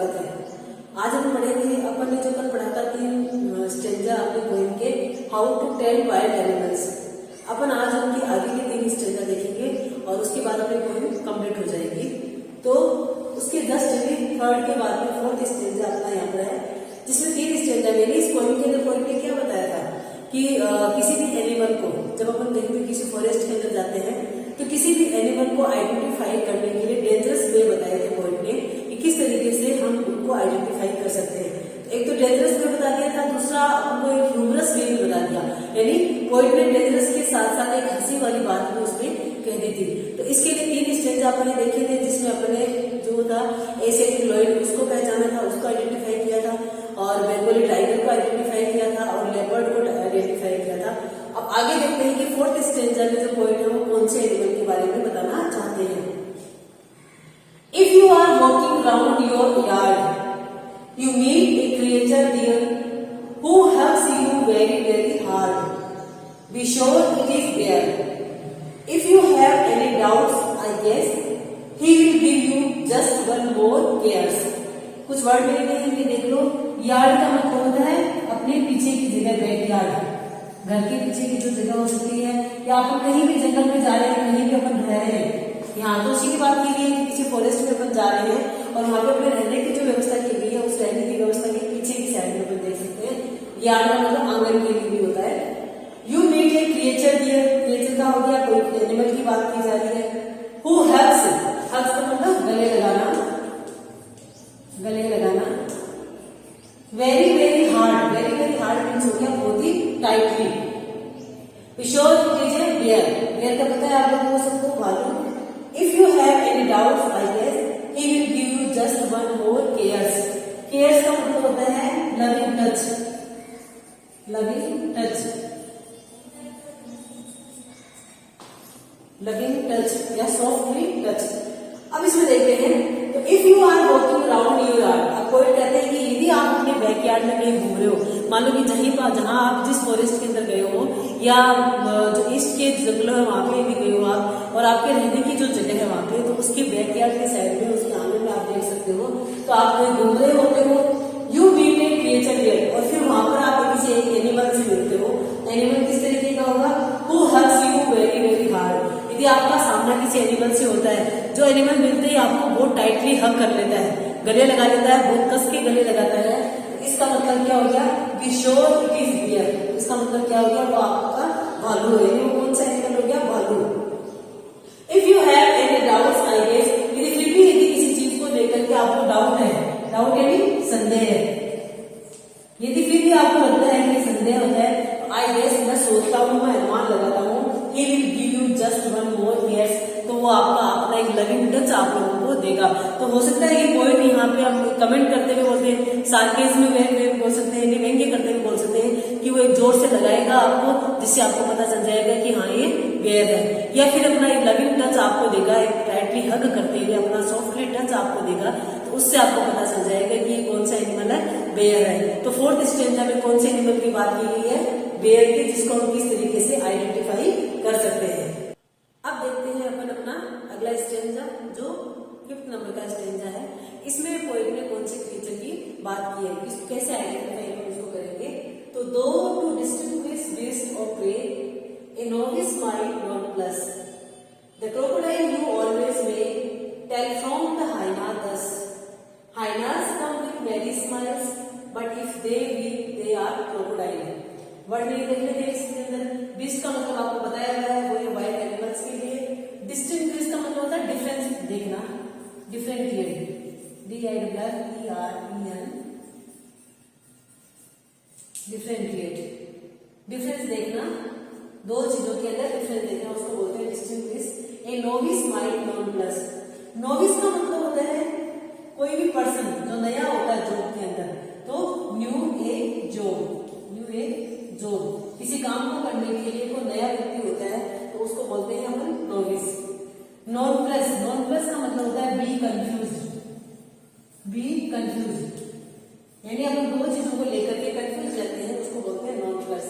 स्वागत है। आज हम पढ़ेंगे, अपन ने जो कल पढ़ा था 3 स्टेंजा अपने पोएम के how to tell wild animals. अपन आज उनकी आगे के 3 स्टेंजा देखेंगे और उसके बाद अपनी पोएम कंप्लीट हो जाएगी। तो उसके 10 जगह थर्ड के बाद में 4th स्टेंजा अपना यहाँ पर है, जिसमें 3 स्टेंजा में इस पोएम के अंदर पोएम ने क्या बताया था कि किसी भी एनिमल को जब अपन देखते किसी फॉरेस्ट के अंदर जाते हैं तो किसी भी एनिमल को आइडेंटिफाई करने के लिए डेंजरस वे बताए थे पोएम ने कि किस तरीके से हम उनको आइडेंटिफाई कर सकते हैं। एक तो डेंजरस वे बता दिया था, दूसरा हमको एक ह्यूमरस वे भी बता दिया, यानी पोएम ने डेंजरस के साथ साथ एक हंसी वाली बात भी उसमें कह दी थी। तो इसके लिए 3 स्टेंजा अपने देखे थे, जिसमें अपने जो था एसेटिलोइड उसको पहचाना था, उसको आइडेंटिफाई किया था, और बंगाली टाइगर को आइडेंटिफाई किया था, और लेपर्ड को आइडेंटिफाई किया था। अब आगे देखते हैं कि 4th स्टेंजा में जो पोएट है वो कौन से एनिमल के बारे में बताना चाहते हैं। If you are walking round your yard you meet a creature there who hugs you very very hard. Be sure it is there. If you have any doubts, I guess he will give you just one more cares. कुछ word मिलते हैं कि देख लो। Yard का मतलब होता है अपने पीछे की जगह, बैक यार्ड, घर के पीछे की जो जगह हो सकती है, या अपन कहीं भी जंगल में जा रहे हैं, कहीं भी अपन रह रहे हैं। यहाँ तो उसी की बात की गई है कि किसी फॉरेस्ट में अपन जा रहे हैं और वहां पे अपने रहने की जो व्यवस्था की गई है, उस रहने की व्यवस्था के पीछे की साइड में अपन देख सकते हैं। यार्ड का मतलब आंगन के लिए भी होता है। You meet a creature there, creature का हो गया, कोई एनिमल की बात की जा रही है। हु हग्स, हग्स का मतलब गले लगाना, गले लगाना। Very very hard, very very hard means हो गया बहुत ही टाइटली। श्योर कीजिए बियर, बियर का पता है आप लोगों को सबको भालू। If you have any doubts I guess he will give you just one more cares. Cares का मतलब होता है loving touch, loving touch, loving touch या softly touch। अब इसमें देखते हैं, तो if you are walking around your yard, अब कोई कहते हैं कि यदि आप अपने बैकयार्ड में कहीं घूम रहे हो, मान लो कि जहां आप जिस फॉरेस्ट के अंदर गए हो या जो ईस्ट के जंगल है वहां पे भी गए हो आप, और आपके रहने की जो जगह है वहां पे, तो उसके बैकयार्ड के साइड में, उसके आंगन में आप देख सकते हो, तो आप कहीं घूम रहे होते हो। You meet a creature there, और फिर वहां पर आप किसी एक एनिमल से मिलते हो। एनिमल किस तरीके का होगा? Who hugs you very very hard. यदि आपका सामना किसी एनिमल से होता है, जो एनिमल मिलते ही आपको बहुत टाइटली हग कर लेता है, गले लगा लेता है, बहुत कस के गले लगाता है, इसका मतलब क्या हो गया? Be sure it is bear. इसका मतलब क्या हो गया? वो आपका भालू है। वो कौन सा एनिमल हो गया? भालू। If you have any doubts I guess, यदि फिर भी यदि किसी चीज को लेकर के आपको डाउट है, डाउट यानी संदेह है, यदि फिर भी आपको लगता है कि संदेह होता है, तो आई गेस मैं सोचता हूँ, मैं अनुमान लगाता हूँ, he will give you just one more yes, तो वो आपका अपना एक लविंग टच आप लोगों को देगा। तो हो सकता है कि पॉइंट यहाँ पे हम कमेंट करते हुए बोलते हैं, सार्केज्म में बोल सकते हैं, व्यंग्य करते हुए बोल सकते हैं कि वो एक जोर से लगाएगा आपको, जिससे आपको पता चल जाएगा कि हाँ ये बेयर है, या फिर अपना एक लविंग टच आपको देगा, एक टाइटली हग करते हुए अपना सॉफ्टली टच आपको देगा, तो उससे आपको पता चल जाएगा कि कौन सा एनिमल है? बेयर है। तो 4th स्टेंजा में कौन से एनिमल की बात की गई है? बेयर की, जिसको हम किस तरीके से आइडेंटिफाई कर सकते हैं। अब देखते हैं अपन अपना अगला स्टेंजा, जो 5th नंबर का स्टेंजा है। इसमें पोएट ने कौन से क्रिएचर की बात की है, इसको कैसे आइडेंटिफाई हम इसको करेंगे। तो दो to distinguish beast of prey, a novice might nonplus, the crocodile you always may tell from the hyena thus, hyenas come with merry smiles, but if they weep, they are crocodile। Word नहीं देख लेते इसके अंदर। Beast का मतलब आपको बताया गया है, वो है वाइल्ड एनिमल्स के लिए। डिस्टिंग्विश का मतलब होता है डिफरेंस देखना, डिफरेंशिएट, DIFFEREN, डिफरेंशिएट, डिफरेंस देखना, दो चीजों के अंदर डिफरेंस देखना, उसको बोलते हैं distinguish. A novice might not plus, novice का मतलब होता है कोई भी पर्सन जो नया होता है जॉब के अंदर, तो न्यू ए जॉब, न्यू ए जॉब, किसी काम को करने के लिए कोई नया व्यक्ति होता है, तो उसको बोलते हैं अपन novice. Nonplus, nonplus का मतलब होता है बी कंफ्यूज, बी कंफ्यूज, यानी अपन दो चीजों को लेकर के कंफ्यूज रहते हैं, उसको बोलते हैं nonplus.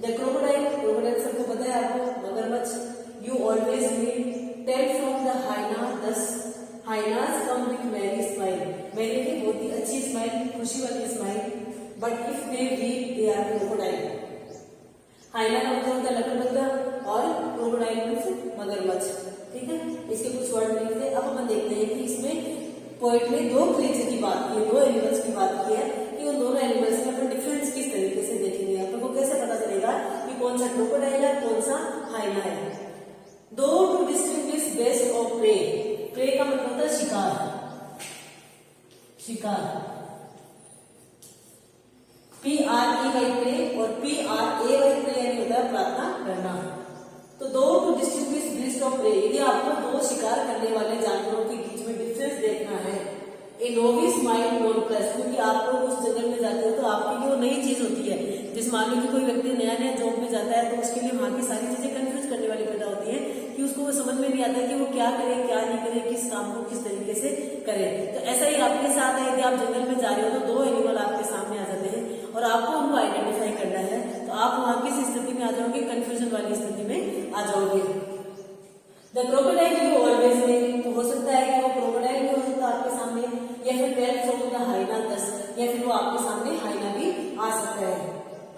The crocodile, crocodile सबको पता है आपको, मगरमच्छ। You always meet tell from the hyena thus, hyenas come with merry smile, merry की बहुत ही खुशी वाली smile, but if they weep they are crocodile. हाइना का मतलब होता है लकड़बग्गा और क्रोकोडाइल मीन्स मगरमच्छ। ठीक है, इसके कुछ वर्ड मिलते हैं। अब हम देखते हैं कि इसमें पोएट ने दो क्रिएचर की बात की है, दो एनिमल्स की बात की है कि उन दोनों एनिमल्स में अपन डिफरेंस किस तरीके से देखेंगे। अपन को कैसे पता चलेगा कि कौन सा क्रोकोडाइल है, कौन सा हाइना है। Do to distinguish beast of prey. Prey का मतलब होता है शिकार, शिकार। PREY प्रे और PRAY प्रे यानी होता है प्रार्थना करना। तो दो to distinguish beast of prey, यदि आपको दो शिकार करने वाले जानवरों के बीच में डिफरेंस देखना है। ए नोविस माइंड नॉन प्लस, क्योंकि आप लोग उस जंगल में जाते हो तो आपके लिए वो नई चीज होती है। जिस मान लो कि कोई व्यक्ति नया नया जॉब में जाता है तो उसके लिए वहां की सारी चीजें कंफ्यूज करने वाली पैदा होती है कि उसको वो समझ में नहीं आता कि वो क्या करे क्या नहीं करे, किस काम को किस तरीके से करे। तो ऐसा ही आपके साथ है, यदि आप जंगल में जा रहे हो तो दो एनिमल आपके सामने आ जाते हैं और आपको उनको आइडेंटिफाई करना है, तो आप वहां किस स्थिति में आ जाओगे, कंफ्यूजन वाली स्थिति में आ जाओगे। द क्रोकोडाइल यू ऑलवेज में, तो हो सकता है कि वो क्रोकोडाइल भी हो सकता है आपके सामने, या फिर 12 फ्रॉम द हाइना 10, या फिर वो आपके सामने हाइना भी आ सकता है।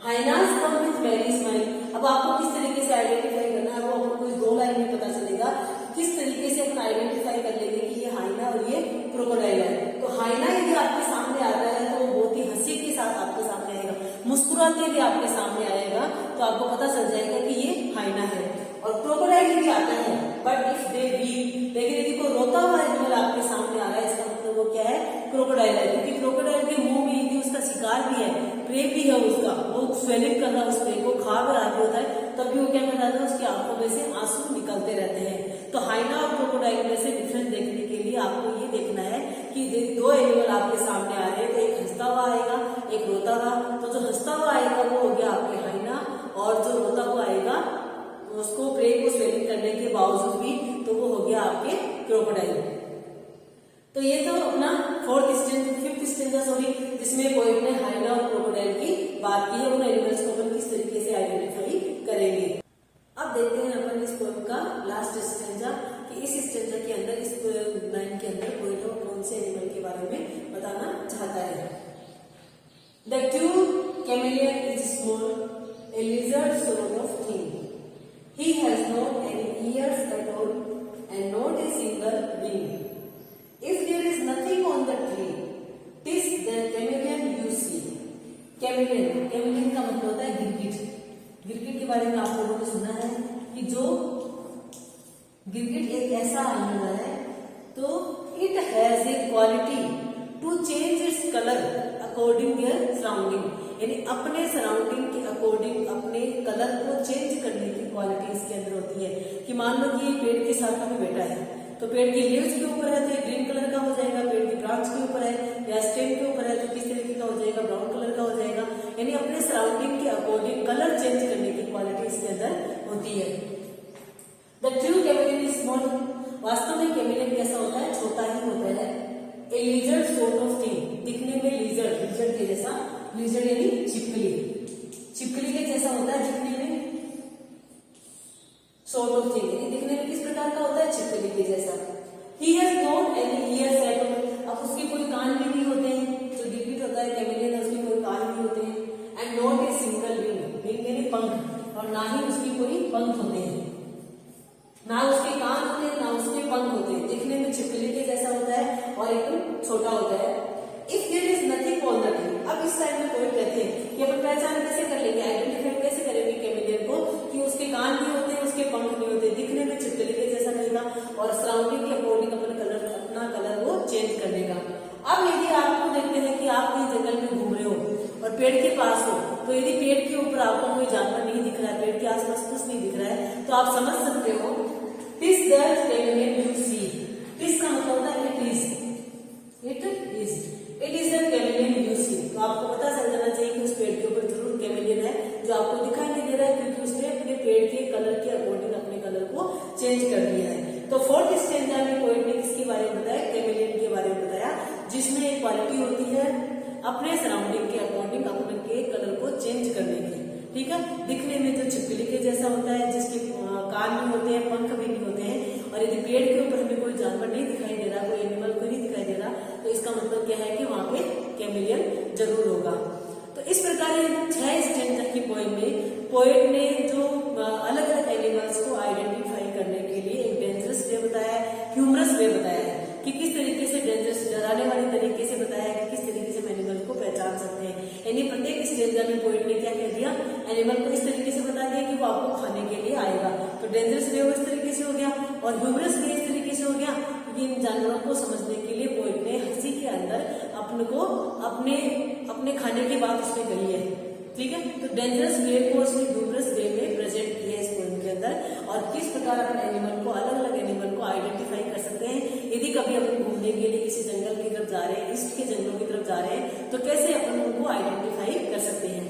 Hyenas come with very smile. अब आपको किस तरीके से आइडेंटिफाई करना है वो आपको इस दो लाइन में पता चलेगा। किस तरीके से अपन आइडेंटिफाई कर लेंगे कि ये हाइना और ये क्रोकोडाइल है। तो हाइना यदि आपके सामने आता है तो वो बहुत ही हंसी के साथ आपके सामने आएगा, मुस्कुराते हुए आपके सामने आएगा, तो आपको पता चल जाएगा कि ये हाइना है। और क्रोकोडाइल यदि आता है बट इफ दे वीक, लेकिन यदि कोई रोता हुआ एनिमल आपके सामने आ रहा है, इसका मतलब वो क्या है, क्रोकोडाइल है। क्योंकि क्रोकोडाइल के मुंह में यदि उसका शिकार भी है, प्रे भी है उसका, वो स्वेलिंग कर रहा है, उस प्रे को खा कर आगे होता है, तब भी वो क्या कर रहा है, उसकी आंखों में से आंसू निकलते रहते हैं। तो हाइना और क्रोकोडाइल में से डिफरेंस देखने के लिए आपको ये देखना है कि दो एनिमल आपके सामने आ रहे हैं, तो एक हंसता हुआ आएगा, एक रोता हुआ। तो जो हंसता हुआ आएगा वो हो गया आपके हाइना, और जो रोता हुआ आएगा उसको प्रे को स्वेलिंग करने के बावजूद भी, तो वो हो गया आपके क्रोकोडाइल। तो ये तो अपना फिफ्थ स्टेंजा जिसमें पोएट ने हाइना और क्रोकोडाइल की बात की है। उन एनिमल्स को अपन किस तरीके से आइडेंटिफाई करेंगे। अब देखते हैं अपन इस पोएम का लास्ट स्टेंजा कि इस स्टेंजा के अंदर, इस लाइन के अंदर पोएट कौन से एनिमल के बारे में बताना चाहता है। The true chameleon is small, a lizard sort of thing. He has not any ears at all and not a single wing. If there is nothing on the tree, 'tis the chameleon you see. Chameleon का मतलब होता है गिरगिट। गिरगिट के बारे में आप लोगों ने सुना है कि जो गिरगिट एक ऐसा एनिमल है, तो it has a quality to change its colour according their surrounding, यानी अपने सराउंडिंग के अकॉर्डिंग अपने कलर को चेंज करने की क्वालिटी इसके अंदर होती है। कि मान लो कि ये पेड़ के साथ में बैठा है, तो पेड़ की लीव्स के ऊपर है तो ये ग्रीन कलर का हो जाएगा, पेड़ की ब्रांच के ऊपर है या स्टेम के ऊपर है तो किस तरीके का हो जाएगा, ब्राउन कलर का हो जाएगा। यानी अपने सराउंडिंग के अकॉर्डिंग कलर चेंज करने की क्वालिटी इसके अंदर होती है। The true chameleon is small, वास्तव में कैमेलियन कैसा होता है, छोटा ही होता है। ए लिजर्ड सॉर्ट ऑफ थिंग, दिखने में लिजर्ड के जैसा, लिजर्ड यानी छिपकली के जैसा होता है दिखने में। सॉर्ट ऑफ थिंग यानी दिखने में किस प्रकार का होता है, छिपकली के जैसा। He has not any years at all, अब उसके कोई कान भी नहीं होते हैं। जो गिरगिट होता है कैमेलियन है, उसके कोई कान नहीं होते हैं। And not a single wing यानी पंख, और ना ही उसकी कोई पंख होते हैं, ना उसके कान होते हैं ना उसके पंख होते हैं। दिखने में छिपकली के जैसा होता है और एकदम छोटा होता है। If there is nothing on the tree, अब इस साइड में पोएट कहते हैं कि अपन पहचान कैसे कर लेंगे, आइडेंटिफाई कैसे करेंगे कैमेलियन को, कि उसके कान नहीं होते हैं, उसके पंख नहीं होते, दिखने में छिपकली के जैसा रहेगा और सराउंडिंग के अकॉर्डिंग अपना कलर वो चेंज कर लेगा। अब यदि आपको देखते हैं कि आप कहीं जंगल में घूम रहे हो और पेड़ के पास हो, तो यदि पेड़ के ऊपर आपको कोई जानवर नहीं दिख रहा है, पेड़ के आसपास कुछ नहीं दिख रहा है, तो आप समझ सकते हो TISS the chameleon you see. TISS का मतलब होता है it is the chameleon you see. तो आपको पता चल जाना चाहिए कि उस पेड़ के ऊपर जरूर कैमेलियन है, जो आपको दिखाई नहीं दे रहा है क्योंकि उसने अपने पेड़ के कलर के अकॉर्डिंग अपने कलर को चेंज कर दिया है। तो फोर्थ स्टेंजा में पोएट ने किसके बारे में बताया, कैमेलियन के बारे में बताया, जिसमें एक क्वालिटी होती है अपने सराउंडिंग के अकॉर्डिंग अपने के कलर को चेंज करने की। ठीक है, दिखने में जो छिपकली के जैसा होता है, जिसके कान भी होते हैं, पंख भी नहीं होते हैं, और यदि पेड़ के ऊपर हमें कोई जानवर नहीं दिखाई दे रहा, कोई एनिमल को नहीं दिखाई दे रहा, तो इसका मतलब क्या है कि वहां पे कैमेलियन जरूर होगा। तो इस प्रकार 6 स्टैंजा की पोएम में पोएट ने जो अलग अलग एनिमल्स को आइडेंटिफाई करने के लिए एक डेंजरस वे बताया है, ह्यूमरस वे बताया है कि किस तरीके से डेंजरस डराने वाले तरीके से बताया है कि किस तरीके से हम एनिमल को पहचान सकते हैं। यानी प्रत्येक स्टेंजा में पोएट ने क्या कह दिया, एनिमल को इस तरीके से बता दिया कि वो आपको खाने के लिए आएगा। तो डेंजरस वे इस तरीके से हो गया और ह्यूमरस वे इस तरीके से हो गया कि इन जानवरों को समझने के लिए पोएट ने हंसी के अंदर अपने खाने की बात उसने कही है। ठीक है, तो डेंजरस वे को उसने ह्यूमरस वे में प्रेजेंट किया है इस पोएम के अंदर। और किस प्रकार अपन एनिमल को, अलग अलग एनिमल को आइडेंटिफाई कर सकते हैं। यदि कभी अपन घूमने के लिए किसी जंगल की तरफ जा रहे हैं, ईस्ट के जंगलों की तरफ जा रहे हैं, तो कैसे अपन उनको आइडेंटिफाई कर सकते हैं।